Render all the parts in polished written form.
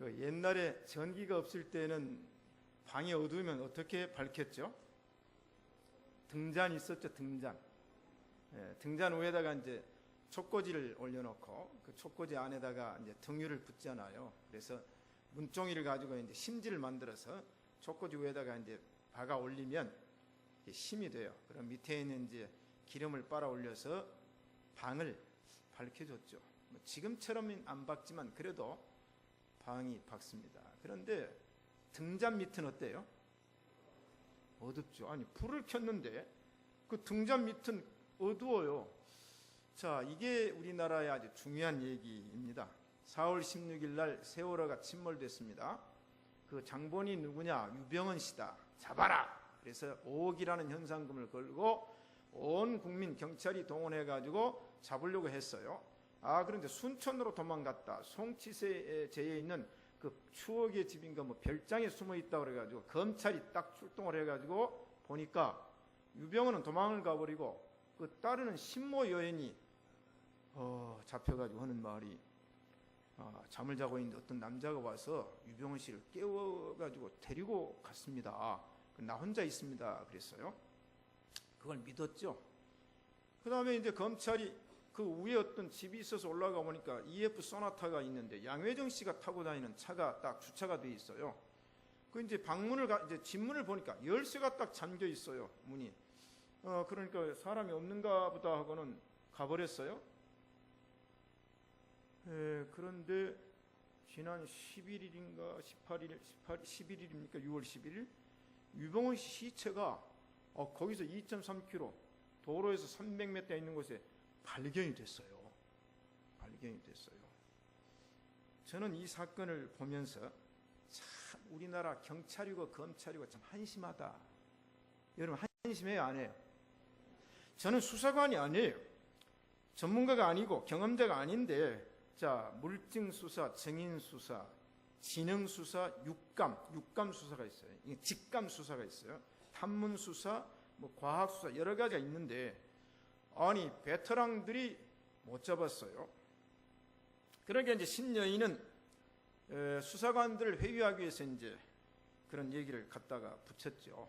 그 옛날에 전기가 없을 때는 방이 어두우면 어떻게 밝혔죠? 등잔이 있었죠, 등잔. 등잔 위에다가 이제 촉꽂이를 올려놓고 그 촉꽂이 안에다가 이제 등유를 붓잖아요. 그래서 문종이를 가지고 이제 심지를 만들어서 촉꽂이 위에다가 이제 박아 올리면 심이 돼요. 그럼 밑에 있는 이제 기름을 빨아 올려서 방을 밝혀줬죠. 뭐 지금처럼은 안 밝지만 그래도 방이 밝습니다. 그런데 등잔 밑은 어때요? 어둡죠. 아니 불을 켰는데 그 등잔 밑은 어두워요. 자, 이게 우리나라의 아주 중요한 얘기입니다. 4월 16일 날 세월호가 침몰됐습니다. 그 장본이 누구냐? 유병헌 씨다. 잡아라. 그래서 5억이라는 현상금을 걸고 온 국민 경찰이 동원해가지고 잡으려고 했어요. 그런데 순천으로 도망갔다. 송치세제에 있는 그 추억의 집인가 뭐 별장에 숨어 있다 그래가지고 검찰이 딱 출동을 해가지고 보니까 유병헌은 도망을 가버리고 그 따르는 신모 여인이 잡혀가지고 하는 말이 잠을 자고 있는데 어떤 남자가 와서 유병헌 씨를 깨워가지고 데리고 갔습니다. 나 혼자 있습니다. 그랬어요. 그걸 믿었죠. 그 다음에 이제 검찰이 그 위에 어떤 집이 있어서 올라가 보니까 EF 소나타가 있는데 양회정 씨가 타고 다니는 차가 딱 주차가 돼 있어요. 그 이제 이제 집문을 보니까 열쇠가 딱 잠겨 있어요. 문이. 그러니까 사람이 없는가 보다 하고는 가버렸어요. 그런데 지난 11일인가 11일입니까? 6월 11일 유병헌 씨 시체가 거기서 2.3km 도로에서 300m 있는 곳에 발견이 됐어요. 저는 이 사건을 보면서 참 우리나라 경찰이고 검찰이고 참 한심하다. 여러분 한심해요, 안 해요? 저는 수사관이 아니에요. 전문가가 아니고 경험자가 아닌데, 자, 물증 수사, 증인 수사, 지능 수사, 육감 수사가 있어요. 직감 수사가 있어요. 탐문 수사, 뭐 과학 수사 여러 가지가 있는데, 아니 베테랑들이 못 잡았어요. 그러니까 이제 신여인은 수사관들을 회유하기 위해서 이제 그런 얘기를 갖다가 붙였죠.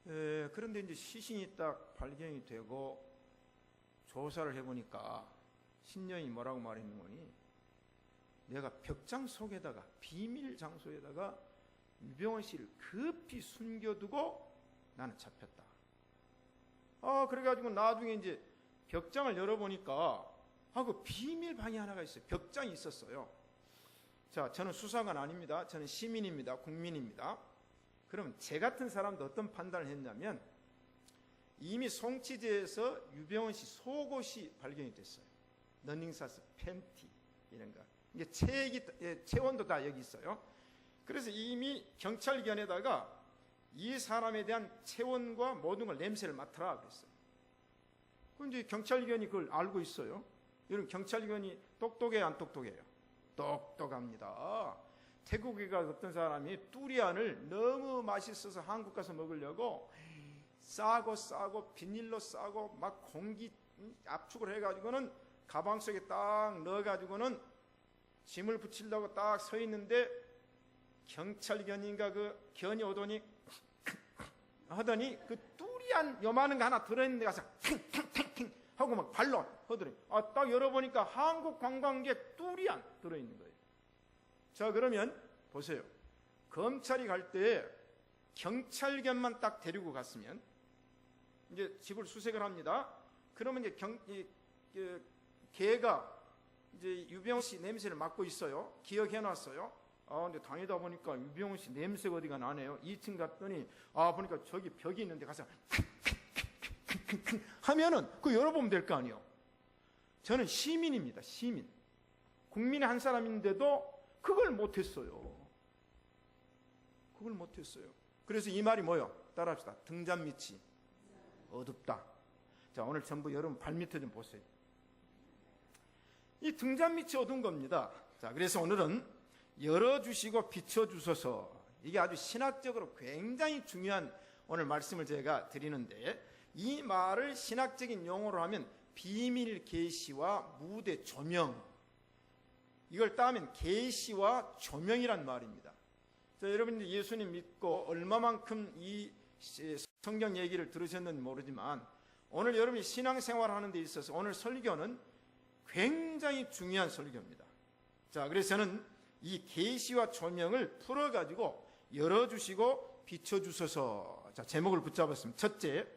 그런데 이제 시신이 딱 발견이 되고 조사를 해보니까 신여인이 뭐라고 말했는 거니? 내가 벽장 속에다가 비밀 장소에다가 유병헌 씨를 급히 숨겨두고 나는 잡혔다. 그래가지고 나중에 이제 벽장을 열어보니까 그 비밀 방이 하나가 있어요. 벽장이 있었어요. 자, 저는 수사관 아닙니다. 저는 시민입니다. 국민입니다. 그럼 제 같은 사람도 어떤 판단을 했냐면 이미 송치제에서 유병헌 씨 속옷이 발견이 됐어요. 러닝사스, 팬티 이런 거. 이게 체온도 다 여기 있어요. 그래서 이미 경찰견에다가 이 사람에 대한 체온과 모든 걸 냄새를 맡아라 그랬어요. 그런데 경찰견이 그걸 알고 있어요. 여러분 경찰견이 똑똑해요, 안 똑똑해요? 똑똑합니다. 태국에 가서 어떤 사람이 뚜리안을 너무 맛있어서 한국 가서 먹으려고 싸고 비닐로 싸고 막 공기 압축을 해가지고는 가방 속에 딱 넣어가지고는 짐을 붙이려고 딱 서 있는데 경찰견인가 그 견이 오더니 하더니 그 뚜리안 요만한 거 하나 들어있는 데 가서 탱탱탱탱 하고 막 발로 하더니 딱 열어보니까 한국 관광객 뚜리안 들어있는 거예요. 자, 그러면 보세요. 검찰이 갈 때 경찰견만 딱 데리고 갔으면 이제 집을 수색을 합니다. 그러면 이제 걔가 이제 유병헌 씨 냄새를 맡고 있어요. 기억해놨어요. 근데 다니다 보니까 유병헌 씨 냄새가 어디가 나네요. 2층 갔더니 보니까 저기 벽이 있는데 가서 하면은 그거 열어보면 될 거 아니에요. 저는 시민입니다. 시민. 국민의 한 사람인데도 그걸 못했어요. 그래서 이 말이 뭐예요? 따라합시다. 등잔 밑이 어둡다. 자, 오늘 전부 여러분 발밑을 좀 보세요. 이 등잔 밑이 어두운 겁니다. 자, 그래서 오늘은 열어주시고 비춰주소서. 이게 아주 신학적으로 굉장히 중요한 오늘 말씀을 제가 드리는데, 이 말을 신학적인 용어로 하면 비밀 계시와 무대 조명, 이걸 따면 계시와 조명이란 말입니다. 자, 여러분들 예수님 믿고 얼마만큼 이 성경 얘기를 들으셨는지 모르지만 오늘 여러분이 신앙생활하는 데 있어서 오늘 설교는 굉장히 중요한 설교입니다. 자, 그래서 저는 이 계시와 조명을 풀어가지고 열어주시고 비춰주소서. 자, 제목을 붙잡았습니다. 첫째,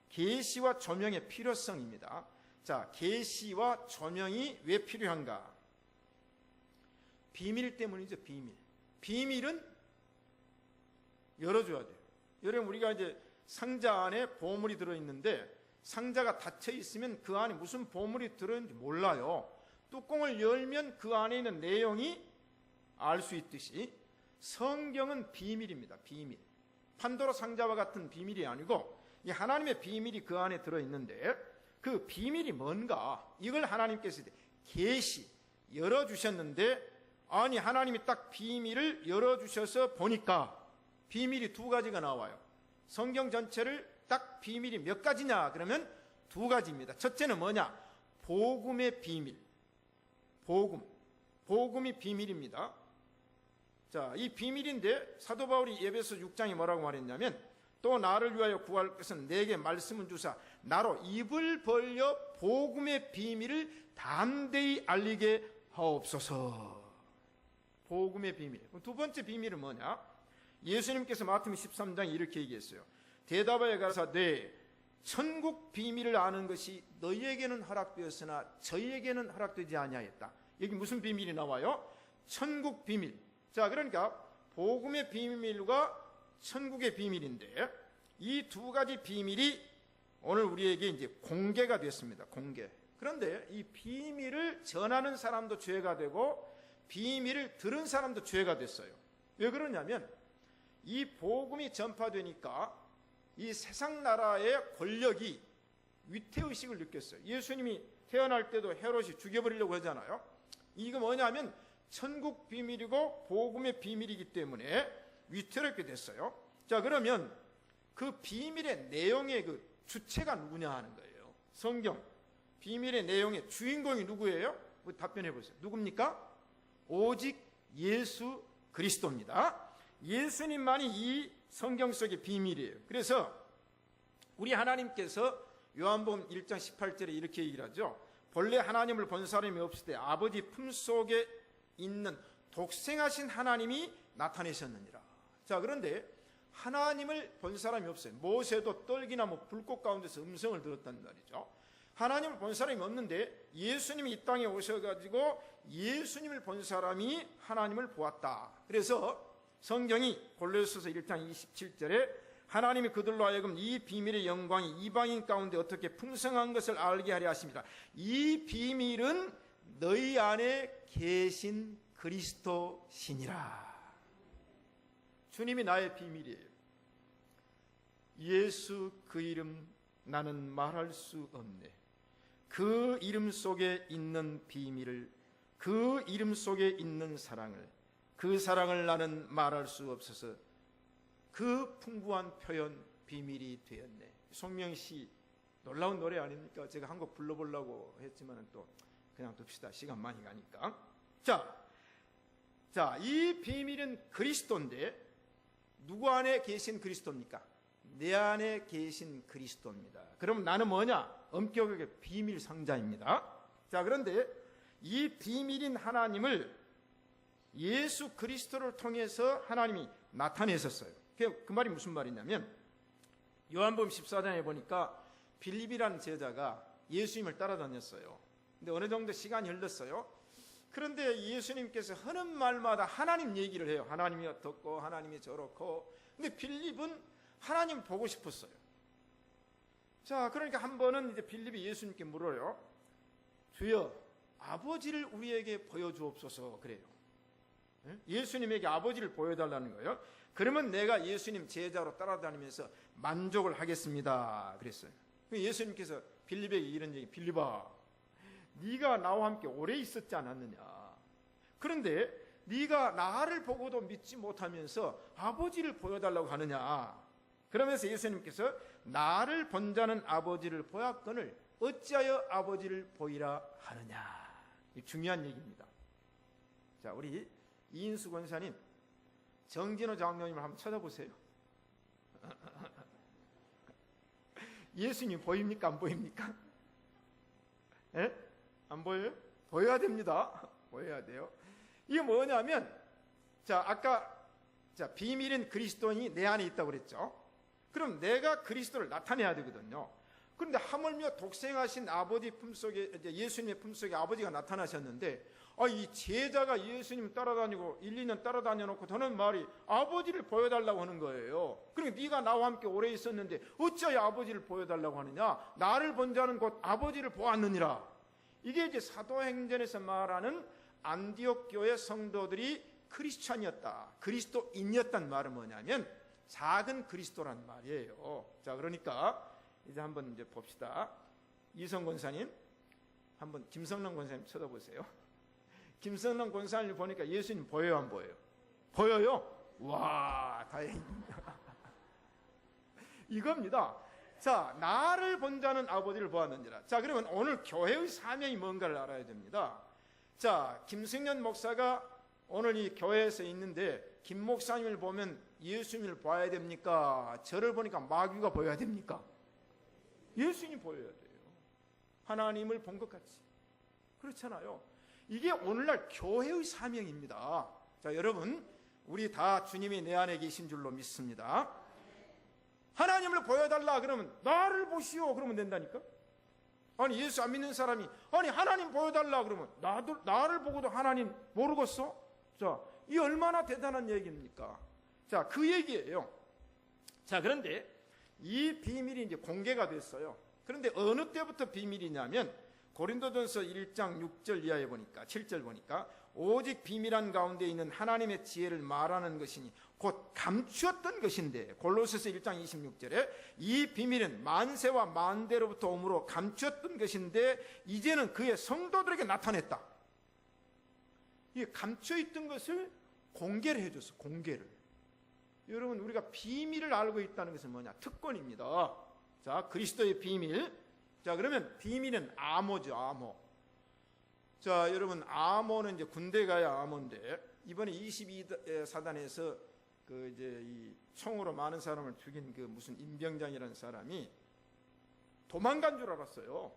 계시와 조명의 필요성입니다. 자, 계시와 조명이 왜 필요한가? 비밀 때문이죠. 비밀은 열어줘야 돼요. 여러분, 우리가 이제 상자 안에 보물이 들어있는데 상자가 닫혀 있으면 그 안에 무슨 보물이 들어있는지 몰라요. 뚜껑을 열면 그 안에 있는 내용이 알 수 있듯이 성경은 비밀입니다. 비밀. 판도라 상자와 같은 비밀이 아니고 이 하나님의 비밀이 그 안에 들어있는데 그 비밀이 뭔가? 이걸 하나님께서 계시 열어주셨는데, 아니 하나님이 딱 비밀을 열어주셔서 보니까 비밀이 두 가지가 나와요. 성경 전체를 딱 비밀이 몇 가지냐? 그러면 두 가지입니다. 첫째는 뭐냐? 복음의 비밀. 복음이 비밀입니다. 자, 이 비밀인데 사도 바울이 에베소 6장에 뭐라고 말했냐면, 또 나를 위하여 구할 것은 내게 말씀을 주사 나로 입을 벌려 복음의 비밀을 담대히 알리게 하옵소서. 복음의 비밀. 두 번째 비밀은 뭐냐? 예수님께서 마태복음 13장에 이렇게 얘기했어요. 대답하여 가라사대 천국 비밀을 아는 것이 너희에게는 허락되었으나 저희에게는 허락되지 아니하였다. 여기 무슨 비밀이 나와요? 천국 비밀. 자, 그러니까 복음의 비밀과 천국의 비밀인데 이 두 가지 비밀이 오늘 우리에게 이제 공개가 됐습니다. 공개. 그런데 이 비밀을 전하는 사람도 죄가 되고 비밀을 들은 사람도 죄가 됐어요. 왜 그러냐면 이 복음이 전파되니까 이 세상 나라의 권력이 위태의식을 느꼈어요. 예수님이 태어날 때도 헤롯이 죽여버리려고 하잖아요. 이거 뭐냐면 천국 비밀이고 복음의 비밀이기 때문에 위태롭게 됐어요. 자, 그러면 그 비밀의 내용의 그 주체가 누구냐 하는 거예요. 성경 비밀의 내용의 주인공이 누구예요? 답변해 보세요. 누굽니까? 오직 예수 그리스도입니다. 예수님만이 이 성경 속의 비밀이에요. 그래서 우리 하나님께서 요한복음 1장 18절에 이렇게 얘기를 하죠. 본래 하나님을 본 사람이 없을 때 아버지 품속에 있는 독생하신 하나님이 나타내셨느니라. 자, 그런데 하나님을 본 사람이 없어요. 모세도 떨기나무 불꽃 가운데서 음성을 들었단 말이죠. 하나님을 본 사람이 없는데 예수님이 이 땅에 오셔가지고 예수님을 본 사람이 하나님을 보았다. 그래서 성경이 골로새서 1장 27절에 하나님이 그들로 하여금 이 비밀의 영광이 이방인 가운데 어떻게 풍성한 것을 알게 하려 하십니다. 이 비밀은 너희 안에 계신 그리스도시니라. 주님이 나의 비밀이에요. 예수 그 이름 나는 말할 수 없네. 그 이름 속에 있는 비밀을, 그 이름 속에 있는 사랑을, 그 사랑을 나는 말할 수 없어서 그 풍부한 표현 비밀이 되었네. 송명시 놀라운 노래 아닙니까? 제가 한 곡 불러보려고 했지만 또 그냥 둡시다. 시간 많이 가니까. 자, 이 비밀은 그리스도인데 누구 안에 계신 그리스도입니까? 내 안에 계신 그리스도입니다. 그럼 나는 뭐냐? 엄격하게 비밀 상자입니다. 자, 그런데 이 비밀인 하나님을 예수 그리스도를 통해서 하나님이 나타내셨어요. 그 말이 무슨 말이냐면 요한복음 14장에 보니까 빌립이라는 제자가 예수님을 따라다녔어요. 근데 어느 정도 시간이 흘렀어요. 그런데 예수님께서 하는 말마다 하나님 얘기를 해요. 하나님이 어떻고 하나님이 저렇고. 근데 빌립은 하나님 보고 싶었어요. 자, 그러니까 한 번은 이제 빌립이 예수님께 물어요. 주여, 아버지를 우리에게 보여주옵소서. 그래요. 예수님에게 아버지를 보여달라는 거예요. 그러면 내가 예수님 제자로 따라다니면서 만족을 하겠습니다. 그랬어요. 예수님께서 빌립에게 이런 얘기, 빌립아, 네가 나와 함께 오래 있었지 않았느냐. 그런데 네가 나를 보고도 믿지 못하면서 아버지를 보여달라고 하느냐. 그러면서 예수님께서 나를 본 자는 아버지를 보았거늘 어찌하여 아버지를 보이라 하느냐. 이 중요한 얘기입니다. 자, 우리 이인수 권사님, 정진호 장로님을 한번 쳐다보세요. 예수님 보입니까? 안 보입니까? 예? 안 보여요? 보여야 됩니다. 보여야 돼요. 이게 뭐냐면, 자, 아까 비밀인 그리스도인이 내 안에 있다고 그랬죠. 그럼 내가 그리스도를 나타내야 되거든요. 그런데 하물며 독생하신 아버지 품속에, 이제 예수님의 품속에 아버지가 나타나셨는데, 이 제자가 예수님 따라다니고 1, 2년 따라다녀놓고 더는 말이 아버지를 보여달라고 하는 거예요. 그러니까 네가 나와 함께 오래 있었는데 어찌하여 아버지를 보여달라고 하느냐? 나를 본 자는 곧 아버지를 보았느니라. 이게 이제 사도행전에서 말하는 안디옥 교회 성도들이 크리스찬이었다, 그리스도인이었단 말은 뭐냐면 작은 그리스도란 말이에요. 자, 그러니까 이제 한번 이제 봅시다. 이성 권사님, 한번 김성남 권사님 쳐다보세요. 김성남 권사님 보니까 예수님 보여요, 안 보여요? 보여요? 와, 다행입니다. 이겁니다. 자, 나를 본 자는 아버지를 보았느니라. 자, 그러면 오늘 교회의 사명이 뭔가를 알아야 됩니다. 자, 김승년 목사가 오늘 이 교회에서 있는데 김 목사님을 보면 예수님을 봐야 됩니까? 저를 보니까 마귀가 보여야 됩니까? 예수님 보여야 돼요. 하나님을 본 것 같이. 그렇잖아요. 이게 오늘날 교회의 사명입니다. 자, 여러분, 우리 다 주님이 내 안에 계신 줄로 믿습니다. 하나님을 보여달라 그러면 나를 보시오 그러면 된다니까. 아니, 예수 안 믿는 사람이 아니 하나님 보여달라 그러면 나를 보고도 하나님 모르겠어? 자, 이 얼마나 대단한 얘기입니까? 자, 그 얘기예요. 자, 그런데 이 비밀이 이제 공개가 됐어요. 그런데 어느 때부터 비밀이냐면 고린도전서 1장 6절 이하에 보니까 7절 보니까 오직 비밀한 가운데 있는 하나님의 지혜를 말하는 것이니 곧 감추었던 것인데, 골로새서 1장 26절에 이 비밀은 만세와 만대로부터 오므로 감추었던 것인데 이제는 그의 성도들에게 나타냈다. 이 감춰있던 것을 공개를 해줬어. 공개를. 여러분, 우리가 비밀을 알고 있다는 것은 뭐냐? 특권입니다. 자, 그리스도의 비밀. 자, 그러면 비밀은 암호죠. 암호. 자, 여러분, 암호는 이제 군대 가야 암호인데 이번에 22사단에서 그 이제 이 총으로 많은 사람을 죽인 그 무슨 임병장이라는 사람이 도망간 줄 알았어요.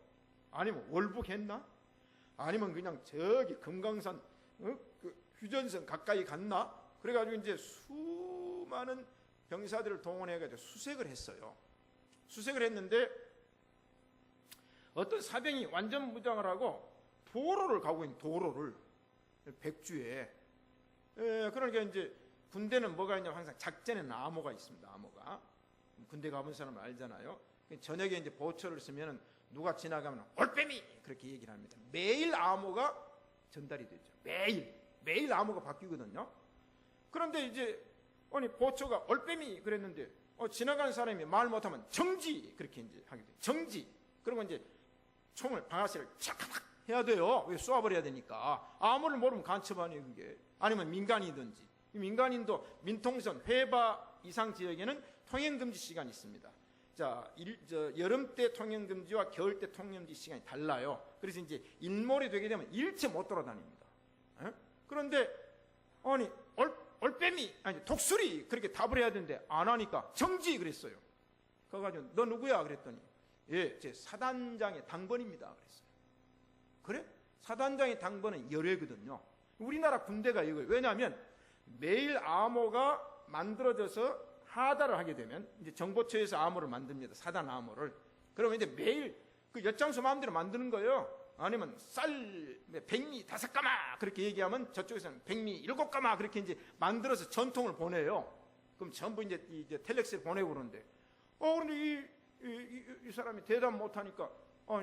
아니면 월북했나? 아니면 그냥 저기 금강산 그 휴전선 가까이 갔나? 그래가지고 이제 수많은 병사들을 동원해가지고 수색을 했어요. 수색을 했는데 어떤 사병이 완전 무장을 하고 도로를 가고 있는, 도로를 백주에. 그러니까 이제 군대는 뭐가 있냐면 항상 작전에는 암호가 있습니다. 암호가. 군대 가본 사람은 알잖아요. 저녁에 이제 보초를 쓰면 누가 지나가면 올빼미 그렇게 얘기를 합니다. 매일 암호가 전달이 되죠. 매일 암호가 바뀌거든요. 그런데 이제 아니 보초가 올빼미 그랬는데 지나가는 사람이 말 못하면 정지 그렇게 이제 하게 돼요. 정지. 그러면 이제 총을 방아쇠를 착착 해야 돼요. 왜 쏘아버려야 되니까. 암호를 모르면 간첩 아니에요, 그게. 아니면 민간이든지. 민간인도 민통선 회바 이상 지역에는 통행금지 시간이 있습니다. 자, 여름 때 통행금지와 겨울 때 통행금지 시간이 달라요. 그래서 이제 일몰이 되게 되면 일체 못 돌아다닙니다. 그런데 아니 올빼미 아니 독수리 그렇게 답을 해야 되는데 안 하니까 정지 그랬어요. 그래가지고 너 누구야 그랬더니 예, 제 사단장의 당번입니다 그랬어요. 그래? 사단장의 당번은 열애거든요. 우리나라 군대가 이거예요. 왜냐하면 매일 암호가 만들어져서 하다를 하게 되면 이제 정보처에서 암호를 만듭니다. 사단 암호를. 그러면 이제 매일 그 엿장수 마음대로 만드는 거예요. 아니면 쌀 백미 5가마 그렇게 얘기하면 저쪽에서는 백미 7가마 그렇게 이제 만들어서 전통을 보내요. 그럼 전부 이제 텔렉스에 보내고 그러는데 그런데 이 사람이 대답 못하니까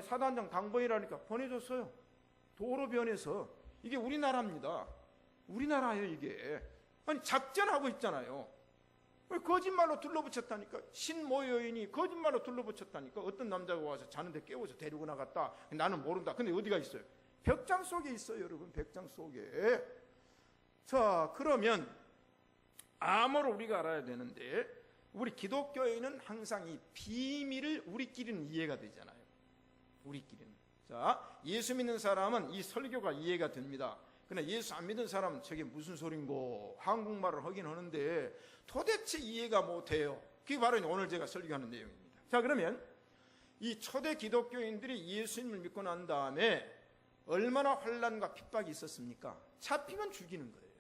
사단장 당번이라니까 보내줬어요. 도로변에서. 이게 우리나라입니다. 우리나라예요 이게. 아니 작전하고 있잖아요. 거짓말로 둘러붙였다니까. 신모 여인이 거짓말로 둘러붙였다니까. 어떤 남자가 와서 자는데 깨워서 데리고 나갔다. 나는 모른다. 근데 어디가 있어요? 벽장 속에 있어요 여러분. 벽장 속에. 자, 그러면 암호를 우리가 알아야 되는데 우리 기독교인은 항상 이 비밀을 우리끼리는 이해가 되잖아요. 우리끼리는. 자, 예수 믿는 사람은 이 설교가 이해가 됩니다. 그러나 예수 안 믿은 사람은 저게 무슨 소린고 한국말을 하긴 하는데 도대체 이해가 못해요. 그게 바로 오늘 제가 설교하는 내용입니다. 자, 그러면 이 초대 기독교인들이 예수님을 믿고 난 다음에 얼마나 환난과 핍박이 있었습니까? 잡히면 죽이는 거예요.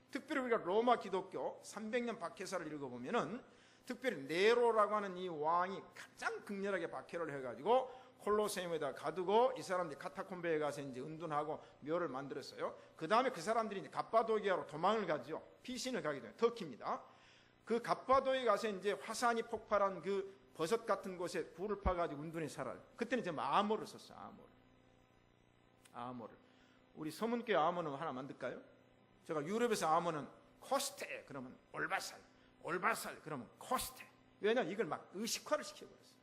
특별히 우리가 로마 기독교 300년 박해사를 읽어보면은 특별히 네로라고 하는 이 왕이 가장 극렬하게 박해를 해가지고 콜로세움에다 가두고 이 사람들이 카타콤베에 가서 이제 은둔하고 묘를 만들었어요. 그 다음에 그 사람들이 이제 갑바도기아로 도망을 가죠. 피신을 가게 돼요. 터키입니다. 그 갑바도에 가서 이제 화산이 폭발한 그 버섯 같은 곳에 불을 파가지고 은둔해 살아요. 그때는 이제 암호를 썼어요. 암호를. 우리 서문교회 암호는 하나 만들까요? 제가 유럽에서 암호는 코스테 그러면 올바살 그러면 코스테. 왜냐하면 이걸 막 의식화를 시켜버렸어요.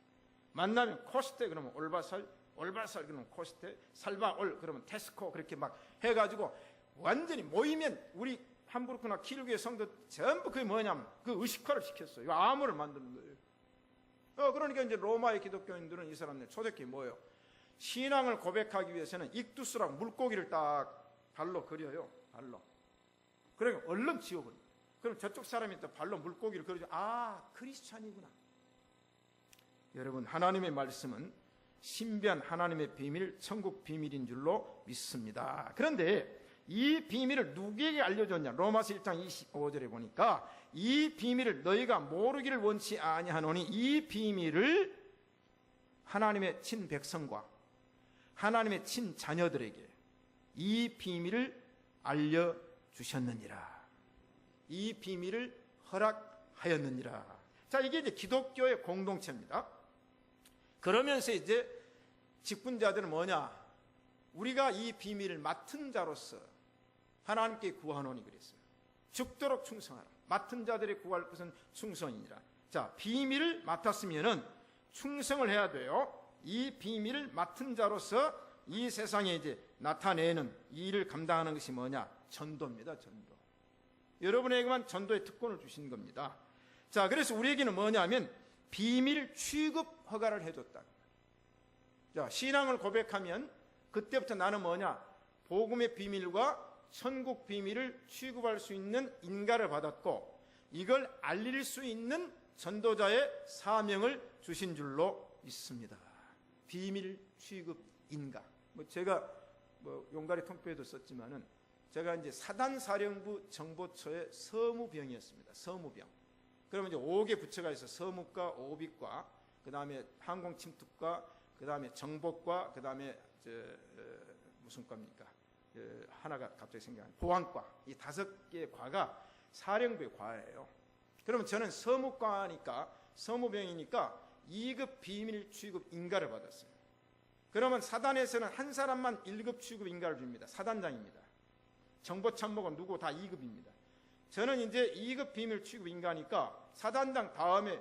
만나면 코스테 그러면 올바살 그러면 코스테, 살바올 그러면 테스코, 그렇게 막 해가지고 완전히 모이면 우리 함부르크나 키르교의 성도 전부 그게 뭐냐면 그 의식화를 시켰어요. 암호를 만드는 거예요. 그러니까 이제 로마의 기독교인들은 이 사람들 초대교회 뭐예요? 신앙을 고백하기 위해서는 익두스라고 물고기를 딱 발로 그려요. 발로. 그러니까 얼른 지워버려요. 그럼 저쪽 사람이 또 발로 물고기를 그려줘. 아, 크리스찬이구나. 여러분, 하나님의 말씀은 신비한 하나님의 비밀, 천국 비밀인 줄로 믿습니다. 그런데 이 비밀을 누구에게 알려줬냐? 로마서 1장 25절에 보니까 이 비밀을 너희가 모르기를 원치 아니하노니 이 비밀을 하나님의 친백성과 하나님의 친자녀들에게 이 비밀을 알려주셨느니라. 이 비밀을 허락하였느니라. 자, 이게 이제 기독교의 공동체입니다. 그러면서 이제 직분자들은 뭐냐? 우리가 이 비밀을 맡은 자로서 하나님께 구하노니 그랬어요. 죽도록 충성하라. 맡은 자들이 구할 것은 충성이니라. 자, 비밀을 맡았으면은 충성을 해야 돼요. 이 비밀을 맡은 자로서 이 세상에 이제 나타내는 이 일을 감당하는 것이 뭐냐? 전도입니다. 전도. 여러분에게만 전도의 특권을 주신 겁니다. 자, 그래서 우리에게는 뭐냐면 비밀 취급 허가를 해줬다. 자, 신앙을 고백하면 그때부터 나는 뭐냐? 복음의 비밀과 천국 비밀을 취급할 수 있는 인가를 받았고 이걸 알릴 수 있는 전도자의 사명을 주신 줄로 믿습니다. 비밀 취급 인가. 제가 용가리 통표에도 썼지만은 제가 이제 사단사령부 정보처의 서무병이었습니다. 서무병. 그러면 이제 5개 부처가 있어. 서무과, 오비과, 그 다음에 항공침투과, 그 다음에 정보과, 그 다음에 무슨 과입니까? 하나가 갑자기 생각나요. 보안과. 이 5개의 과가 사령부의 과예요. 그러면 저는 서무과니까, 서무병이니까 2급 비밀 취급 인가를 받았어요. 그러면 사단에서는 한 사람만 1급 취급 인가를 줍니다. 사단장입니다. 정보참모가 누구 다 2급입니다. 저는 이제 2급 비밀 취급 인가니까 사단장 다음에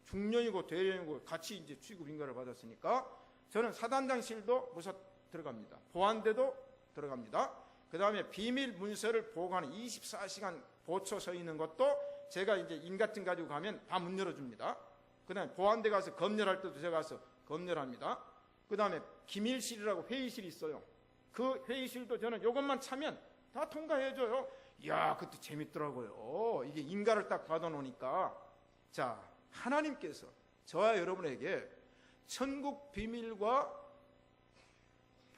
중령이고 대령이고 같이 이제 취급 인가를 받았으니까 저는 사단장실도 무사 들어갑니다. 보안대도 들어갑니다. 그 다음에 비밀 문서를 보관하는 24시간 보초 서 있는 것도 제가 이제 인가증 가지고 가면 다 문 열어줍니다. 그 다음에 보안대 가서 검열할 때도 제가 가서 검열합니다. 그 다음에 기밀실이라고 회의실이 있어요. 그 회의실도 저는 이것만 차면 다 통과해줘요. 이야, 그것도 재밌더라고요. 이게 인가를 딱 받아놓으니까. 자, 하나님께서 저와 여러분에게 천국 비밀과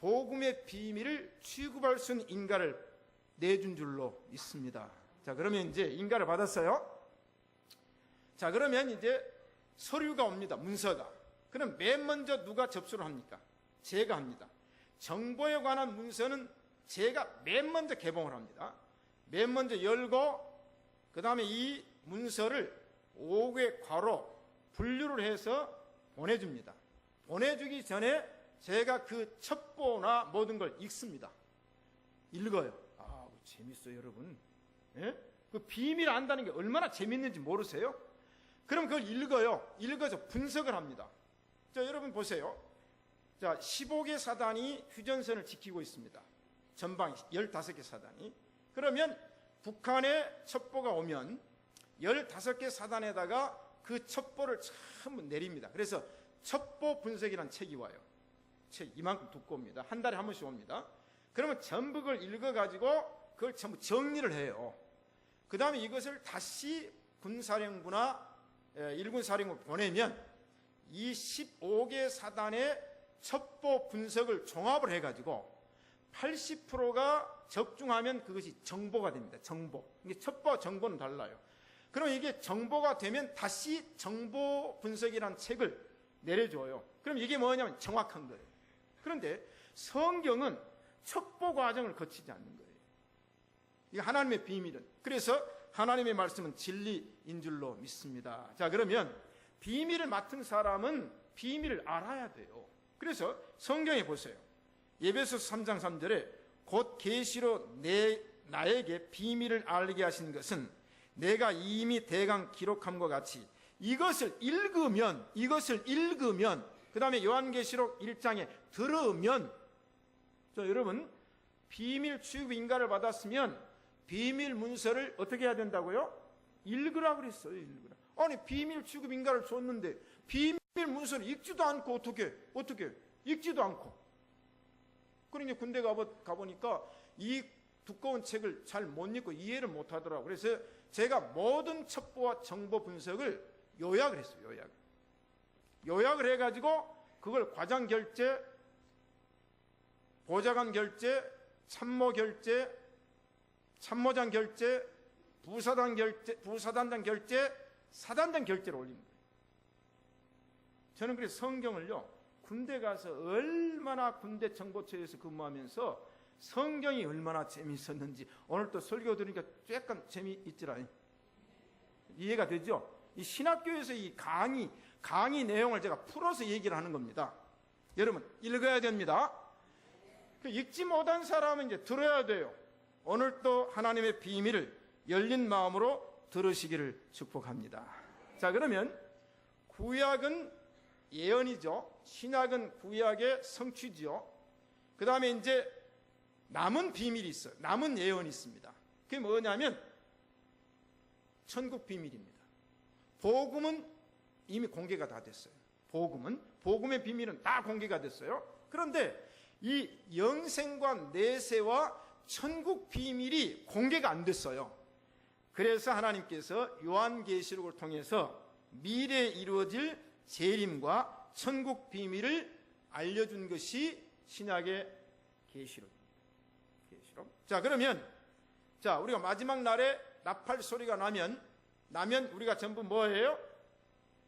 복음의 비밀을 취급할 수 있는 인가를 내준 줄로 믿습니다. 자, 그러면 이제 인가를 받았어요. 자, 그러면 이제 서류가 옵니다. 문서가. 그럼 맨 먼저 누가 접수를 합니까? 제가 합니다. 정보에 관한 문서는 제가 맨 먼저 개봉을 합니다. 맨 먼저 열고 그 다음에 이 문서를 5개 괄호 분류를 해서 보내줍니다. 보내주기 전에 제가 그 첩보나 모든 걸 읽습니다. 읽어요. 아, 재밌어요, 여러분. 예? 그 비밀 안다는 게 얼마나 재밌는지 모르세요? 그럼 그걸 읽어요. 읽어서 분석을 합니다. 자, 여러분 보세요. 자, 15개 사단이 휴전선을 지키고 있습니다. 전방 15개 사단이. 그러면 북한의 첩보가 오면 15개 사단에다가 그 첩보를 전부 내립니다. 그래서 첩보 분석이라는 책이 와요. 책 이만큼 두꺼웁니다. 한 달에 한 번씩 옵니다. 그러면 전부 그걸 읽어가지고 그걸 전부 정리를 해요. 그 다음에 이것을 다시 군사령부나 일군사령부 보내면 이 15개 사단의 첩보 분석을 종합을 해가지고 80%가 적중하면 그것이 정보가 됩니다. 정보. 이게 첩보와 정보는 달라요. 그럼 이게 정보가 되면 다시 정보 분석이라는 책을 내려줘요. 그럼 이게 뭐냐면 정확한 거예요. 그런데 성경은 첩보 과정을 거치지 않는 거예요. 이게 하나님의 비밀은. 그래서 하나님의 말씀은 진리인 줄로 믿습니다. 자, 그러면 비밀을 맡은 사람은 비밀을 알아야 돼요. 그래서 성경에 보세요. 에베소서 3장 3절에 곧 계시로 나에게 비밀을 알게 하신 것은 내가 이미 대강 기록함과 같이 이것을 읽으면 그 다음에 요한계시록 1장에 들으면, 여러분 비밀 취급 인가를 받았으면 비밀 문서를 어떻게 해야 된다고요? 읽으라 그랬어요. 읽으라. 아니 비밀 취급 인가를 줬는데 비밀 문서를 읽지도 않고 어떻게 읽지도 않고. 그러니까 군대 가보니까 이 두꺼운 책을 잘 못 읽고 이해를 못 하더라고요. 그래서 제가 모든 첩보와 정보 분석을 요약을 했어요. 요약을 해가지고 그걸 과장 결제, 보좌관 결제, 참모 결제, 참모장 결제, 부사단장 결제, 사단장 결제를 올린 거예요. 저는 그래서 성경을요, 군대 가서 얼마나 군대 정보처에서 근무하면서 성경이 얼마나 재미있었는지 오늘 또 설교 들으니까 약간 재미있더라. 이해가 되죠? 이 신학교에서 이 강의 내용을 제가 풀어서 얘기를 하는 겁니다. 여러분 읽어야 됩니다. 읽지 못한 사람은 이제 들어야 돼요. 오늘 또 하나님의 비밀을 열린 마음으로 들으시기를 축복합니다. 자, 그러면 구약은 예언이죠. 신약은 구약의 성취죠. 그 다음에 이제 남은 비밀이 있어요. 남은 예언이 있습니다. 그게 뭐냐면 천국 비밀입니다. 복음은 이미 공개가 다 됐어요. 복음의 비밀은 다 공개가 됐어요. 그런데 이 영생과 내세와 천국 비밀이 공개가 안 됐어요. 그래서 하나님께서 요한계시록을 통해서 미래에 이루어질 재림과 천국 비밀을 알려준 것이 신약의 계시록입니다. 자, 그러면 우리가 마지막 날에 나팔 소리가 나면 우리가 전부 뭐예요?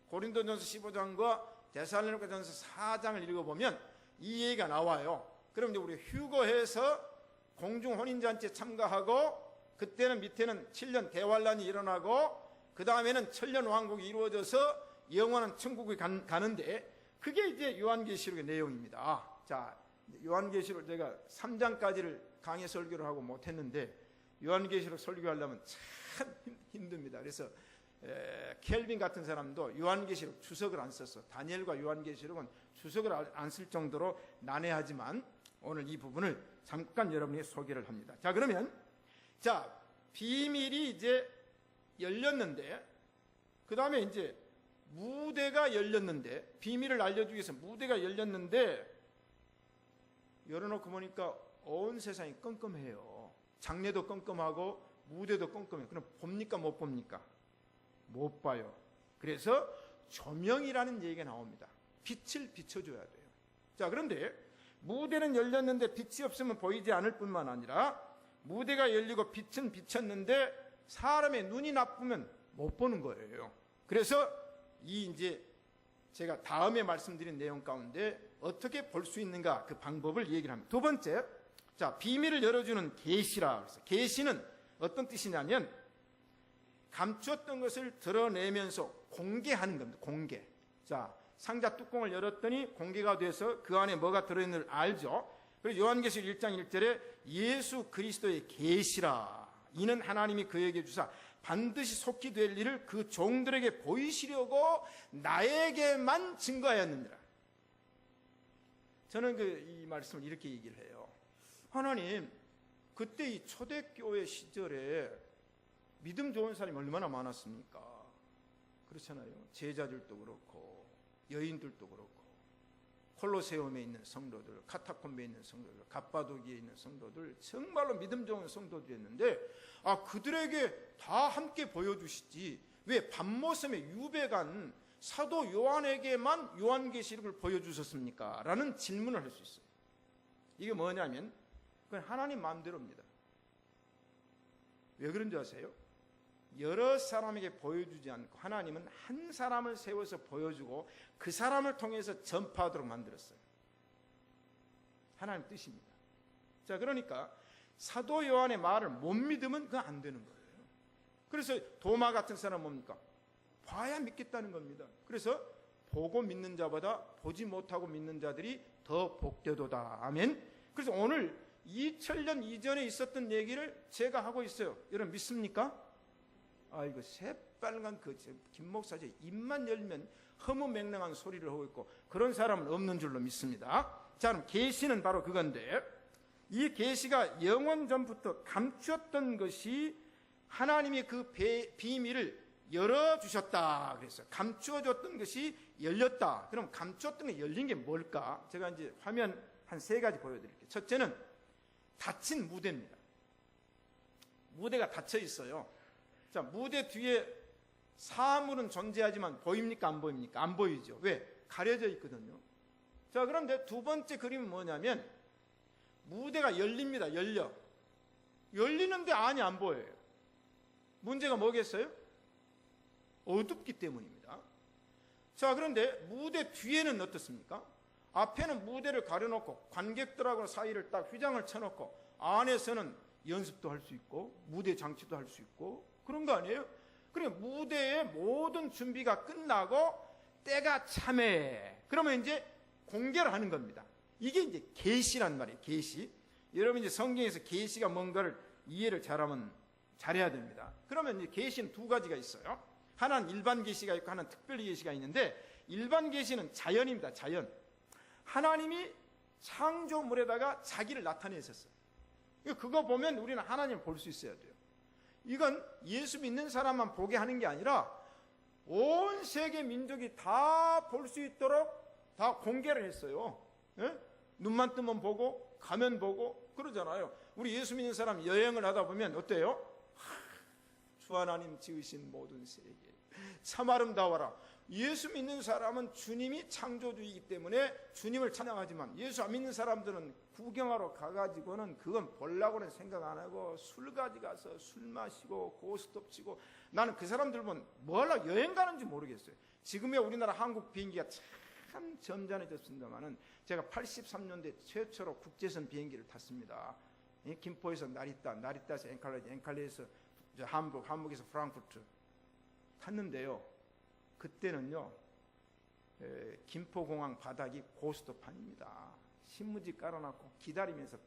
고린도전서 15장과 데살로니가전서 4장을 읽어보면 이 얘기가 나와요. 그럼 이제 우리 휴거해서 공중 혼인잔치에 참가하고, 그때는 밑에는 7년 대환란이 일어나고, 그 다음에는 천년 왕국이 이루어져서 영원한 천국에 가는데, 그게 이제 요한계시록의 내용입니다. 자, 요한계시록 제가 3장까지를 강의 설교를 하고 못했는데 요한계시록 설교하려면 참 힘듭니다. 그래서 켈빈 같은 사람도 요한계시록 주석을 안 썼어. 다니엘과 요한계시록은 주석을 안 쓸 정도로 난해하지만 오늘 이 부분을 잠깐 여러분에게 소개를 합니다. 자, 그러면 비밀이 이제 열렸는데, 그 다음에 이제 무대가 열렸는데, 비밀을 알려주기 위해서 무대가 열렸는데 열어놓고 보니까 온 세상이 껌껌해요. 장례도 껌껌하고 무대도 껌껌해요. 그럼 봅니까 못 봅니까? 못 봐요. 그래서 조명이라는 얘기가 나옵니다. 빛을 비춰줘야 돼요. 자, 그런데 무대는 열렸는데 빛이 없으면 보이지 않을 뿐만 아니라 무대가 열리고 빛은 비쳤는데 사람의 눈이 나쁘면 못 보는 거예요. 그래서 이제 제가 다음에 말씀드린 내용 가운데 어떻게 볼 수 있는가, 그 방법을 얘기를 합니다. 두 번째, 비밀을 열어주는 계시라. 계시는 어떤 뜻이냐면 감추었던 것을 드러내면서 공개하는 겁니다. 공개. 상자 뚜껑을 열었더니 공개가 돼서 그 안에 뭐가 들어있는 걸 알죠. 그래서 요한계시록 1장 1절에 예수 그리스도의 계시라. 이는 하나님이 그에게 주사 반드시 속히 될 일을 그 종들에게 보이시려고 나에게만 증거하였느니라. 저는 이 말씀을 이렇게 얘기를 해요. 하나님, 그때 이 초대교회 시절에 믿음 좋은 사람이 얼마나 많았습니까? 그렇잖아요. 제자들도 그렇고 여인들도 그렇고 콜로세움에 있는 성도들, 카타콤베에 있는 성도들, 갑바도기에 있는 성도들, 정말로 믿음 좋은 성도들이었는데 그들에게 다 함께 보여주시지 왜 밤모섬에 유배간 사도 요한에게만 요한계시록을 보여주셨습니까? 라는 질문을 할 수 있어요. 이게 뭐냐면 그건 하나님 마음대로입니다. 왜 그런 줄 아세요? 여러 사람에게 보여주지 않고 하나님은 한 사람을 세워서 보여주고 그 사람을 통해서 전파하도록 만들었어요. 하나님 뜻입니다. 자, 그러니까 사도 요한의 말을 못 믿으면 그건 안 되는 거예요. 그래서 도마 같은 사람은 뭡니까? 봐야 믿겠다는 겁니다. 그래서 보고 믿는 자보다 보지 못하고 믿는 자들이 더 복되도다. 아멘. 그래서 오늘 2000년 이전에 있었던 얘기를 제가 하고 있어요. 여러분 믿습니까? 이거 새빨간 김 목사제 입만 열면 허무맹랑한 소리를 하고 있고 그런 사람은 없는 줄로 믿습니다. 자, 그럼 계시는 바로 그건데 이 계시가 영원 전부터 감추었던 것이 하나님이 그 비밀을 열어주셨다 그랬어요. 감추어줬던 것이 열렸다. 그럼 감추었던 게 열린 게 뭘까? 제가 이제 화면 한 3가지 보여드릴게요. 첫째는 닫힌 무대입니다. 무대가 닫혀 있어요. 자, 무대 뒤에 사물은 존재하지만 보입니까? 안 보입니까? 안 보이죠. 왜? 가려져 있거든요. 자, 그런데 두 번째 그림은 뭐냐면 무대가 열립니다. 열리는데 안이 안 보여요. 문제가 뭐겠어요? 어둡기 때문입니다. 자, 그런데 무대 뒤에는 어떻습니까? 앞에는 무대를 가려놓고 관객들하고 사이를 딱 휘장을 쳐놓고 안에서는 연습도 할 수 있고 무대 장치도 할 수 있고 그런 거 아니에요? 그러니까 무대의 모든 준비가 끝나고 때가 참해. 그러면 이제 공개를 하는 겁니다. 이게 이제 계시란 말이에요. 계시. 여러분 이제 성경에서 계시가 뭔가를 이해를 잘해야 됩니다. 그러면 이제 계시는 2가지가 있어요. 하나는 일반 계시가 있고 하나는 특별 계시가 있는데 일반 계시는 자연입니다. 자연. 하나님이 창조물에다가 자기를 나타내셨어요. 그거 보면 우리는 하나님을 볼 수 있어야 돼요. 이건 예수 믿는 사람만 보게 하는 게 아니라 온 세계 민족이 다 볼 수 있도록 다 공개를 했어요. 예? 눈만 뜨면 보고 가면 보고 그러잖아요. 우리 예수 믿는 사람 여행을 하다 보면 어때요? 주 하나님 지으신 모든 세계 참 아름다워라. 예수 믿는 사람은 주님이 창조주이기 때문에 주님을 찬양하지만 예수 안 믿는 사람들은 구경하러 가가지고는 그건 보려고는 생각 안 하고 술가지 가서 술 마시고 고스톱 치고 나는 그 사람들 보면 뭐 하려고 여행 가는지 모르겠어요. 지금의 우리나라 한국 비행기가 참 점잖해졌습니다만은 제가 83년대 최초로 국제선 비행기를 탔습니다. 김포에서 나리타에서 엔칼레에서 함burg에서 프랑크푸르트 탔는데요. 그때는요 김포공항 바닥이 고스톱판입니다. 신문지 깔아놓고 기다리면서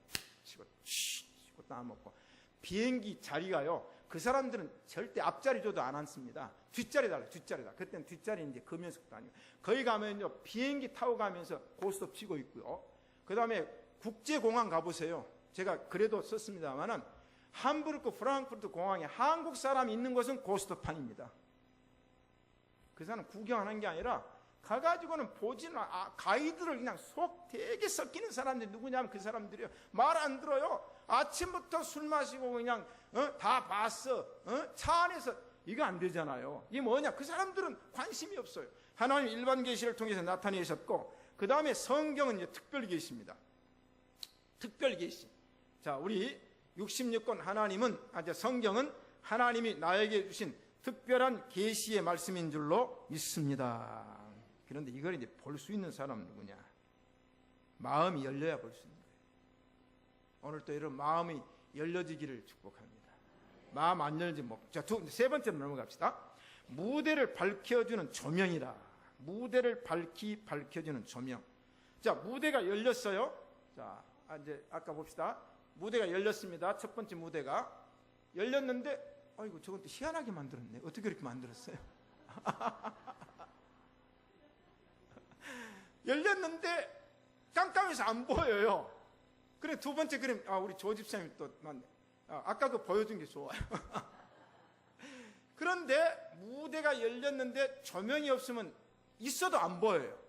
치고 따먹고 비행기 자리가요 그 사람들은 절대 앞자리 줘도 안 앉습니다. 뒷자리 달라. 그때는 뒷자리 이제 금연석도 아니고 거기 가면요 비행기 타고 가면서 고스톱 치고 있고요. 그 다음에 국제공항 가보세요. 제가 그래도 썼습니다만은 함부르크 프랑크푸르트 공항에 한국 사람이 있는 곳은 고스톱판입니다. 그 사람은 구경하는 게 아니라 가가지고는 보지는 가이드를 그냥 속 되게 섞이는 사람들이 누구냐면 그 사람들이요 말 안 들어요. 아침부터 술 마시고 그냥 다 봤어. 차 안에서 이거 안 되잖아요. 이게 뭐냐? 그 사람들은 관심이 없어요. 하나님 일반 계시를 통해서 나타내셨고 그 다음에 성경은 이제 특별 계시입니다. 특별 계시. 자, 우리 66권 하나님은 성경은 하나님이 나에게 주신 특별한 계시의 말씀인 줄로 믿습니다. 그런데 이걸 이제 볼 수 있는 사람은 누구냐? 마음이 열려야 볼 수 있는 거예요. 오늘 또 이런 마음이 열려지기를 축복합니다. 마음 안 열지 뭐. 자, 3번째로 넘어갑시다. 무대를 밝혀주는 조명이다. 무대를 밝혀주는 조명. 자, 무대가 열렸어요. 자, 이제 아까 봅시다. 무대가 열렸습니다. 첫 번째 무대가 열렸는데 아이고 저건 또 희한하게 만들었네. 어떻게 그렇게 만들었어요? 열렸는데 깜깜해서 안 보여요. 그래 두 번째 그림 우리 조 집사님이 또 아까 그 보여준 게 좋아요. 그런데 무대가 열렸는데 조명이 없으면 있어도 안 보여요.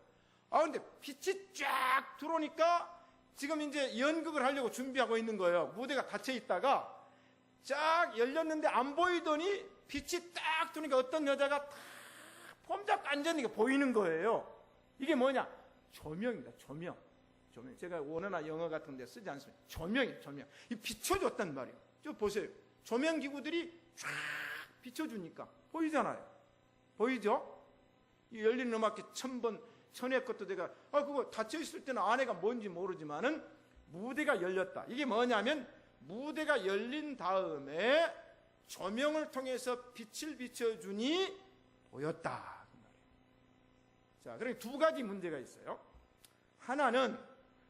근데 빛이 쫙 들어오니까 지금 이제 연극을 하려고 준비하고 있는 거예요. 무대가 닫혀 있다가 쫙 열렸는데 안 보이더니 빛이 딱 들어오니까 어떤 여자가 탁 폼잡고 앉아있는 게 보이는 거예요. 이게 뭐냐? 조명입니다. 조명. 제가 원어나 영어 같은 데 쓰지 않습니다. 조명이에요. 조명. 이 비춰줬단 말이에요. 좀 보세요. 조명 기구들이 쫙 비춰주니까 보이잖아요. 보이죠? 이 열린 음악기 1000번, 1000회 것도 제가 그거 닫혀있을 때는 안에가 뭔지 모르지만은 무대가 열렸다. 이게 뭐냐면 무대가 열린 다음에 조명을 통해서 빛을 비춰주니 보였다. 자, 그러니 두 가지 문제가 있어요. 하나는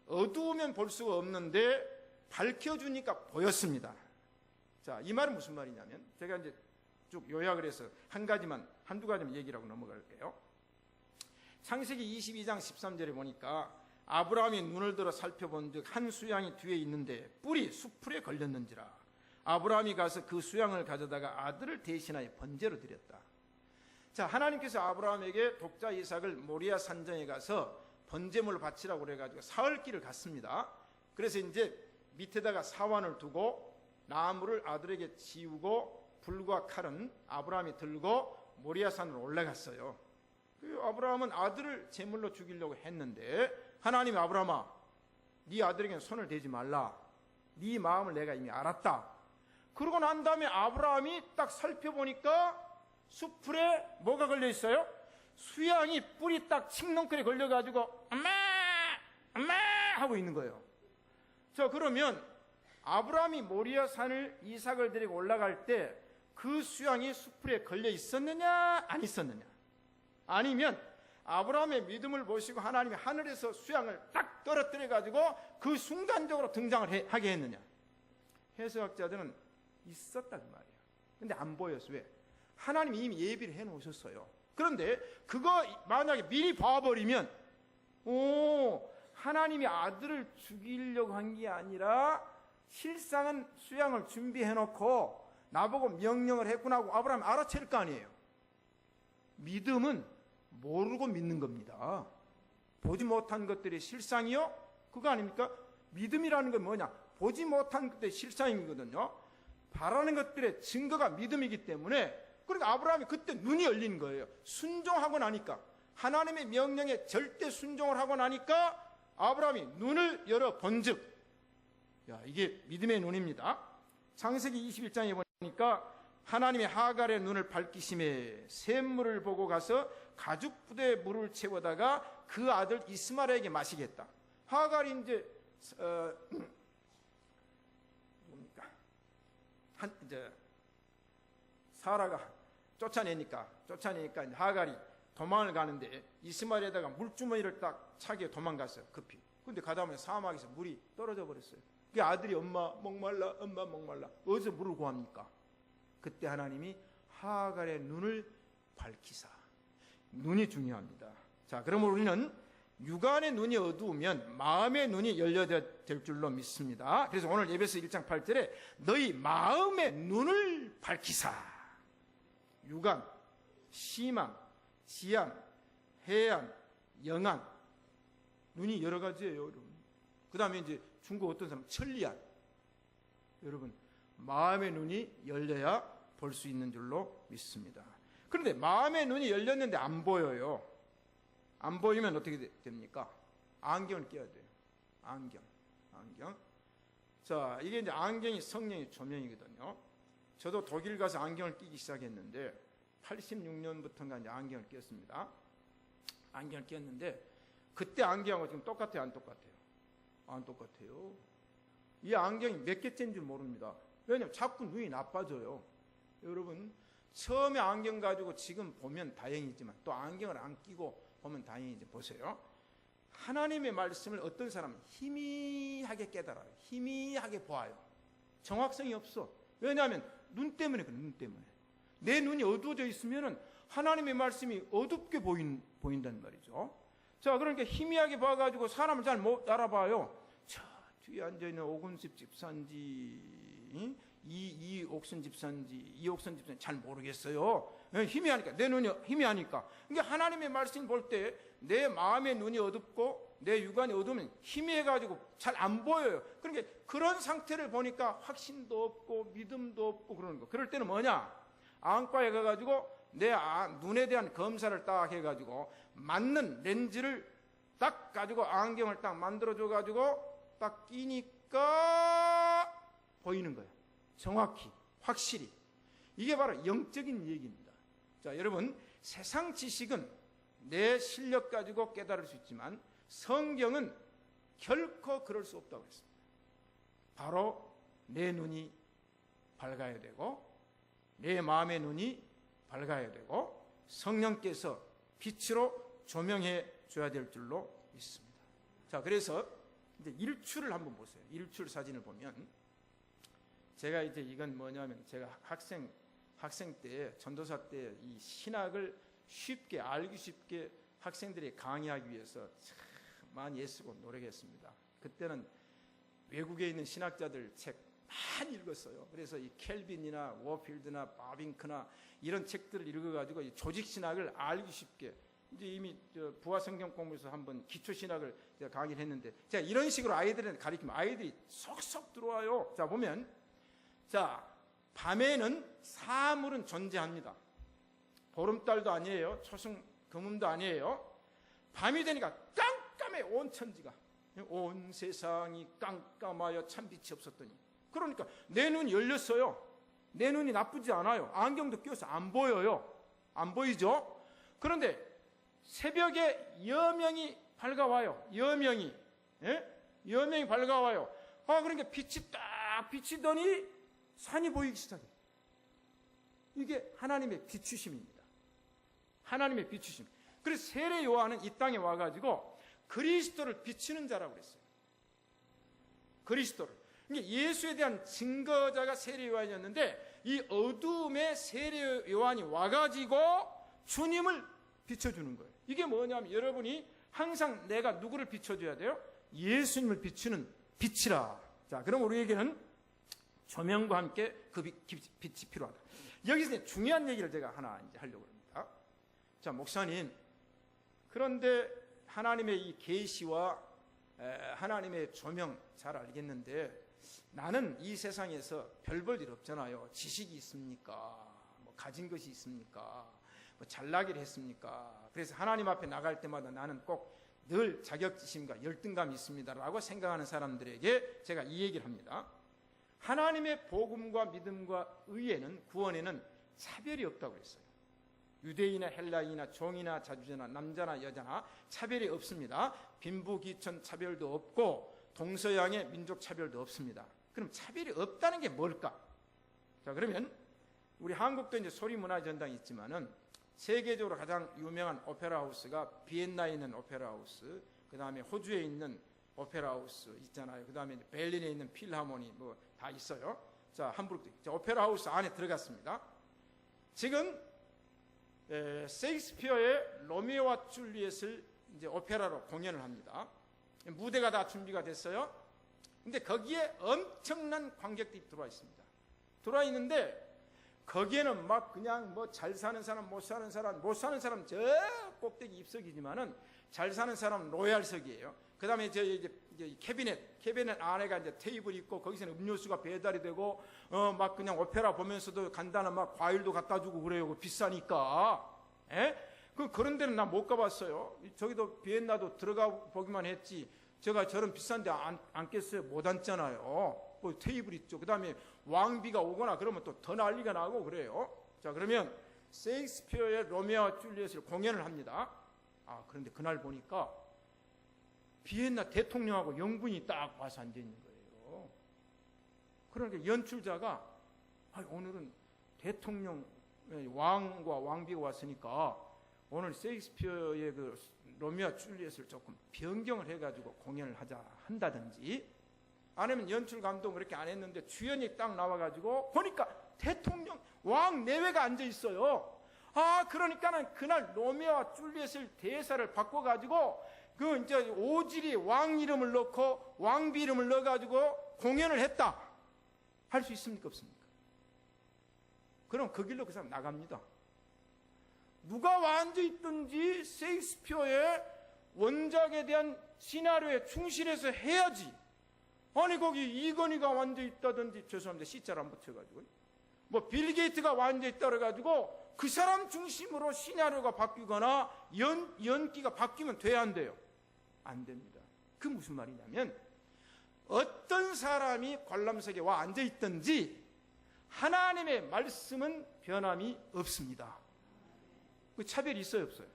어두우면 볼 수가 없는데 밝혀주니까 보였습니다. 자, 이 말은 무슨 말이냐면 제가 이제 쭉 요약을 해서 한두 가지만 얘기를 하고 넘어갈게요. 창세기 22장 13절에 보니까 아브라함이 눈을 들어 살펴본즉 한 수양이 뒤에 있는데 뿔이 수풀에 걸렸는지라. 아브라함이 가서 그 수양을 가져다가 아들을 대신하여 번제로 드렸다. 자, 하나님께서 아브라함에게 독자 이삭을 모리아 산정에 가서 번제물을 바치라고 그래가지고 사흘길을 갔습니다. 그래서 이제 밑에다가 사환을 두고 나무를 아들에게 지우고 불과 칼은 아브라함이 들고 모리아 산으로 올라갔어요. 그 아브라함은 아들을 제물로 죽이려고 했는데 하나님이 아브라함아, 네 아들에게는 손을 대지 말라. 네 마음을 내가 이미 알았다. 그러고 난 다음에 아브라함이 딱 살펴보니까 수풀에 뭐가 걸려 있어요? 수양이 뿔이 딱 칡넝쿨에 걸려가지고 엄마 엄마 하고 있는 거예요. 자, 그러면 아브라함이 모리아 산을 이삭을 데리고 올라갈 때 그 수양이 수풀에 걸려 있었느냐 안 있었느냐? 아니면 아브라함의 믿음을 보시고 하나님이 하늘에서 수양을 딱 떨어뜨려 가지고 그 순간적으로 등장을 하게 했느냐? 해석학자들은 있었단 말이에요. 근데 안 보였어. 왜? 하나님이 이미 예비를 해놓으셨어요. 그런데 그거 만약에 미리 봐버리면 하나님이 아들을 죽이려고 한 게 아니라 실상은 수양을 준비해놓고 나보고 명령을 했구나 하고 아브라함이 알아챌 거 아니에요. 믿음은 모르고 믿는 겁니다. 보지 못한 것들이 실상이요? 그거 아닙니까? 믿음이라는 건 뭐냐? 보지 못한 것들이 실상이거든요. 바라는 것들의 증거가 믿음이기 때문에 그러니까 아브라함이 그때 눈이 열린 거예요. 순종하고 나니까 하나님의 명령에 절대 순종을 하고 나니까 아브라함이 눈을 열어 본즉 이게 믿음의 눈입니다. 창세기 21장에 보니까 하나님의 하갈의 눈을 밝히심에 샘물을 보고 가서 가죽 부대에 물을 채워다가 그 아들 이스마엘에게 마시겠다. 하갈이 이제 이제 사라가 쫓아내니까 하갈이 도망을 가는데 이스마엘에다가 물주머니를 딱 차게 도망갔어요. 급히. 근데 가다보면 사막에서 물이 떨어져 버렸어요. 그 아들이 엄마 목말라 어디서 물을 구합니까? 그때 하나님이 하갈의 눈을 밝히사. 눈이 중요합니다. 자, 그럼 우리는 육안의 눈이 어두우면 마음의 눈이 열려야 될 줄로 믿습니다. 그래서 오늘 에베소 1장 8절에 너희 마음의 눈을 밝히사. 육안, 시망, 지안, 해안, 영안. 눈이 여러 가지예요, 여러분. 그 다음에 이제 중국 어떤 사람 천리안. 여러분, 마음의 눈이 열려야 볼 수 있는 줄로 믿습니다. 그런데 마음의 눈이 열렸는데 안 보여요. 안 보이면 어떻게 됩니까? 안경을 껴야 돼요. 안경. 자, 이게 이제 안경이 성령의 조명이거든요. 저도 독일 가서 안경을 끼기 시작했는데 86년부터인가 이제 안경을 꼈습니다. 안경을 꼈는데 그때 안경하고 지금 똑같아요, 안 똑같아요? 안 똑같아요. 이 안경이 몇 개째인 줄 모릅니다. 왜냐하면 자꾸 눈이 나빠져요. 여러분, 처음에 안경 가지고 지금 보면 다행이지만 또 안경을 안 끼고 보면 다행이지. 보세요. 하나님의 말씀을 어떤 사람은 희미하게 깨달아요. 희미하게 보아요. 정확성이 없어. 왜냐하면 눈 때문에 그래. 눈 때문에. 내 눈이 어두워져 있으면 하나님의 말씀이 어둡게 보인단 말이죠. 자, 그러니까 희미하게 봐가지고 사람을 잘 못 알아봐요. 저 뒤에 앉아있는 오금십 집사인지 이오 옥슨 집사인지 이옥선 집사인지 잘 모르겠어요. 힘이 하니까, 내 눈이 힘이 하니까. 그러니까 하나님의 말씀 볼 때 내 마음의 눈이 어둡고 내 육안이 어두우면 힘이 해가지고 잘 안 보여요. 그러니까 그런 상태를 보니까 확신도 없고 믿음도 없고 그러는 거. 그럴 때는 뭐냐? 안과에 가가지고 내 눈에 대한 검사를 딱 해가지고 맞는 렌즈를 딱 가지고 안경을 딱 만들어줘가지고 딱 끼니까 보이는 거예요. 정확히, 확실히. 이게 바로 영적인 얘기입니다. 자, 여러분, 세상 지식은 내 실력 가지고 깨달을 수 있지만 성경은 결코 그럴 수 없다고 했습니다. 바로 내 눈이 밝아야 되고 내 마음의 눈이 밝아야 되고 성령께서 빛으로 조명해 줘야 될 줄로 믿습니다. 자, 그래서 이제 일출을 한번 보세요. 일출 사진을 보면 제가 이제 이건 뭐냐면 제가 학생 때 전도사 때 이 신학을 쉽게 알기 쉽게 학생들이 강의하기 위해서 참 많이 애쓰고 노력했습니다. 그때는 외국에 있는 신학자들 책 많이 읽었어요. 그래서 이 켈빈이나 워필드나 바빙크나 이런 책들을 읽어가지고 이 조직 신학을 알기 쉽게 이제 이미 부화 성경 공부에서 한번 기초 신학을 제가 강의를 했는데 제가 이런 식으로 아이들한테 가르치면 아이들이 속속 들어와요. 자, 보면 자, 밤에는 사물은 존재합니다. 보름달도 아니에요. 초승 금음도 아니에요. 밤이 되니까 깜깜해. 온 천지가, 온 세상이 깜깜하여 참 빛이 없었더니. 그러니까 내 눈이 열렸어요. 내 눈이 나쁘지 않아요. 안경도 껴서 안 보여요. 안 보이죠? 그런데 새벽에 여명이 밝아와요. 여명이 밝아와요. 그러니까 빛이 딱 비치더니 산이 보이기 시작해요. 이게 하나님의 비추심입니다. 하나님의 비추심. 그래서 세례 요한은 이 땅에 와가지고 그리스도를 비추는 자라고 그랬어요. 그리스도를. 그러니까 예수에 대한 증거자가 세례 요한이었는데 이 어두움에 세례 요한이 와가지고 주님을 비춰주는 거예요. 이게 뭐냐면 여러분이 항상 내가 누구를 비춰줘야 돼요? 예수님을 비추는 빛이라. 자, 그럼 우리에게는 조명과 함께 그 빛이 필요하다. 여기서 중요한 얘기를 제가 하나 이제 하려고 합니다. 자, 목사님, 그런데 하나님의 이 계시와 하나님의 조명 잘 알겠는데 나는 이 세상에서 별 볼 일 없잖아요. 지식이 있습니까? 뭐 가진 것이 있습니까? 뭐 잘나기를 했습니까? 그래서 하나님 앞에 나갈 때마다 나는 꼭 늘 자격지심과 열등감이 있습니다라고 생각하는 사람들에게 제가 이 얘기를 합니다. 하나님의 복음과 믿음과 의에는, 구원에는 차별이 없다고 했어요. 유대인이나 헬라인이나 종이나 자주자나 남자나 여자나 차별이 없습니다. 빈부귀천 차별도 없고 동서양의 민족 차별도 없습니다. 그럼 차별이 없다는 게 뭘까? 자, 그러면 우리 한국도 이제 소리문화전당이 있지만은 세계적으로 가장 유명한 오페라 하우스가 비엔나에 있는 오페라 하우스, 그 다음에 호주에 있는 오페라 하우스 있잖아요. 그 다음에 베를린에 있는 필하모니 뭐 다 있어요. 자, 함부르크도 오페라 하우스 안에 들어갔습니다. 지금 셰익스피어의 로미오와 줄리엣을 이제 오페라로 공연을 합니다. 무대가 다 준비가 됐어요. 근데 거기에 엄청난 관객들이 들어와 있습니다. 들어와 있는데 거기에는 막 그냥 뭐 잘 사는 사람, 못 사는 사람 저 꼭대기 입석이지만은 잘 사는 사람 로얄석이에요. 그 다음에 이제 캐비넷 안에가 이제 테이블이 있고 거기서는 음료수가 배달이 되고 막 그냥 오페라 보면서도 간단한 막 과일도 갖다 주고 그래요. 그러니까 그런 데는 나 못 가봤어요. 저기도 비엔나도 들어가 보기만 했지. 제가 저런 비싼 데 앉겠어요? 못 앉잖아요. 뭐 테이블 있죠. 그 다음에 왕비가 오거나 그러면 또 더 난리가 나고 그래요. 자, 그러면 셰익스피어의 로미오와 줄리엣을 공연을 합니다. 그런데 그날 보니까 비엔나 대통령하고 영분이 딱 와서 앉아 있는 거예요. 그러니까 연출자가 오늘은 대통령 왕과 왕비가 왔으니까 오늘 셰익스피어의 그 로미오와 줄리엣을 조금 변경을 해가지고 공연을 한다든지, 아니면 연출 감독은 그렇게 안 했는데 주연이 딱 나와가지고 보니까 대통령 왕 내외가 앉아 있어요. 그러니까는 그날 로미오와 줄리엣을 대사를 바꿔가지고 그 이제 오지리 왕 이름을 넣고 왕비 이름을 넣어가지고 공연을 했다. 할 수 있습니까? 없습니까? 그럼 그 길로 그 사람 나갑니다. 누가 완저 있든지 셰익스피어의 원작에 대한 시나리오에 충실해서 해야지. 아니 거기 이건희가 완저 있다든지, 죄송합니다, C자를 안 붙여가지고, 뭐 빌 게이트가 완저 있다 그래가지고 그 사람 중심으로 시나리오가 바뀌거나 연기가 바뀌면 돼야 안 돼요? 안 됩니다. 그 무슨 말이냐면, 어떤 사람이 관람석에 와 앉아 있든지 하나님의 말씀은 변함이 없습니다. 그 차별이 있어요, 없어요?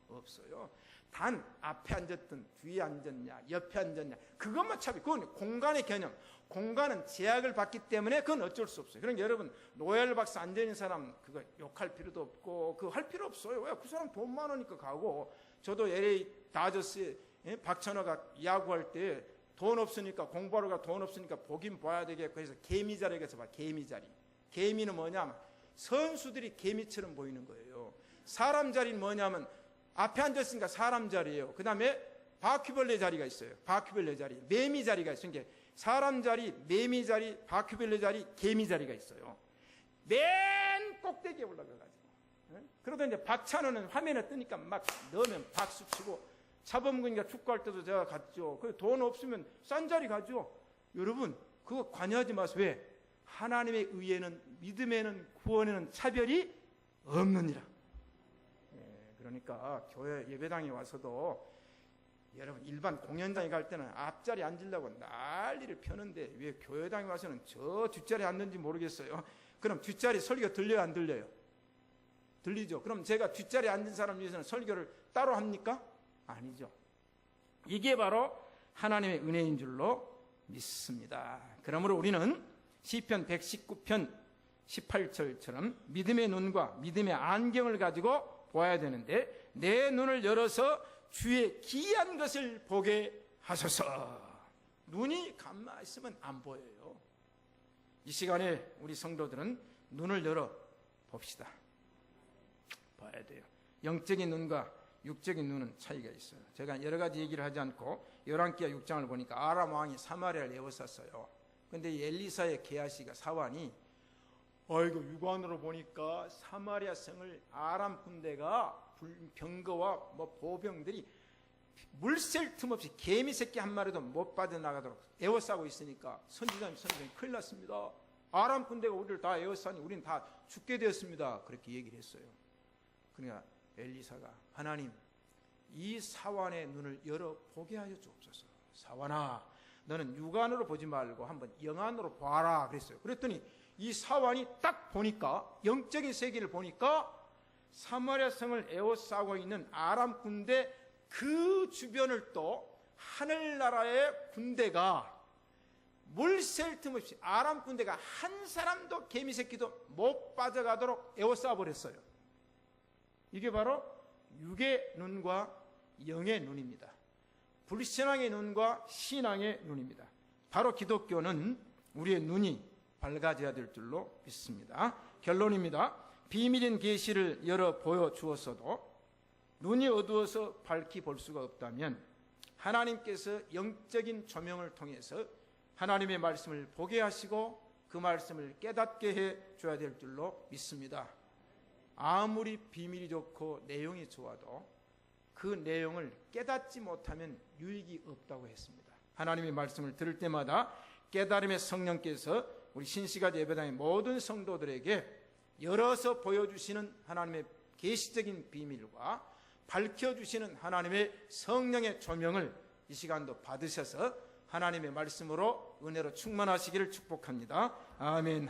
없어요. 단 앞에 앉았든 뒤에 앉았냐 옆에 앉았냐 그것만 차별. 그건 공간의 개념. 공간은 제약을 받기 때문에 그건 어쩔 수 없어요. 그러니까 여러분, 노엘 박사 앉아있는 사람 그거 욕할 필요도 없고 그거 할 필요 없어요. 왜? 그 사람 돈 많으니까 가고. 저도 LA 다저스에 박찬호가 야구할 때 돈 없으니까, 공부하러 가 돈 없으니까 보긴 봐야 되겠고 해서 개미 자리에 가서 봐. 개미 자리. 개미는 뭐냐면 선수들이 개미처럼 보이는 거예요. 사람 자리는 뭐냐면 앞에 앉았으니까 사람 자리예요. 그 다음에 바퀴벌레 자리가 있어요. 바퀴벌레 자리, 매미 자리가 있어요. 그러니까 사람 자리, 매미 자리, 바퀴벌레 자리, 개미 자리가 있어요. 맨 꼭대기에 올라가가지고. 그러다 이제 박찬호는 화면에 뜨니까 막 넣으면 박수 치고, 차범근이가 축구할 때도 제가 갔죠. 돈 없으면 싼 자리 가죠. 여러분, 그거 관여하지 마세요. 왜? 하나님의 의에는, 믿음에는, 구원에는 차별이 없느니라. 그러니까 교회 예배당에 와서도 여러분, 일반 공연장에 갈 때는 앞자리 앉으려고 난리를 펴는데 왜 교회당에 와서는 저 뒷자리에 앉는지 모르겠어요. 그럼 뒷자리 설교 들려요, 안 들려요? 들리죠. 그럼 제가 뒷자리에 앉은 사람 위해서는 설교를 따로 합니까? 아니죠. 이게 바로 하나님의 은혜인 줄로 믿습니다. 그러므로 우리는 시편 119편 18절처럼 믿음의 눈과 믿음의 안경을 가지고 보아야 되는데, 내 눈을 열어서 주의 기이한 것을 보게 하소서. 눈이 감만 있으면 안 보여요. 이 시간에 우리 성도들은 눈을 열어 봅시다. 봐야 돼요. 영적인 눈과 육적인 눈은 차이가 있어요. 제가 여러 가지 얘기를 하지 않고 11기하 6장을 보니까 아람 왕이 사마리아를 에워쌌어요. 근데 이 엘리사의 게하시가 사환이, 아이고 육안으로 보니까 사마리아 성을 아람 군대가 병거와 뭐 보병들이 물샐 틈 없이 개미 새끼 한 마리도 못 빠져나가도록 에워싸고 있으니까 선지자님 큰일 났습니다. 아람 군대가 우리를 다 에워싸니 우리는 다 죽게 되었습니다. 그렇게 얘기를 했어요. 그러니까 엘리사가, 하나님, 이 사환의 눈을 열어 보게 하여 주옵소서. 사환아, 너는 육안으로 보지 말고 한번 영안으로 봐라 그랬어요. 그랬더니 이 사환이 딱 보니까, 영적인 세계를 보니까 사마리아 성을 에워싸고 있는 아람 군대 그 주변을 또 하늘나라의 군대가 물샐 틈 없이, 아람 군대가 한 사람도 개미 새끼도 못 빠져가도록 에워싸 버렸어요. 이게 바로 육의 눈과 영의 눈입니다. 불신앙의 눈과 신앙의 눈입니다. 바로 기독교는 우리의 눈이 밝아져야 될 줄로 믿습니다. 결론입니다. 비밀인 계시를 열어 보여주었어도 눈이 어두워서 밝히 볼 수가 없다면, 하나님께서 영적인 조명을 통해서 하나님의 말씀을 보게 하시고 그 말씀을 깨닫게 해줘야 될 줄로 믿습니다. 아무리 비밀이 좋고 내용이 좋아도 그 내용을 깨닫지 못하면 유익이 없다고 했습니다. 하나님의 말씀을 들을 때마다 깨달음의 성령께서 우리 신시가지 예배당의 모든 성도들에게 열어서 보여주시는 하나님의 계시적인 비밀과 밝혀주시는 하나님의 성령의 조명을 이 시간도 받으셔서 하나님의 말씀으로 은혜로 충만하시기를 축복합니다. 아멘.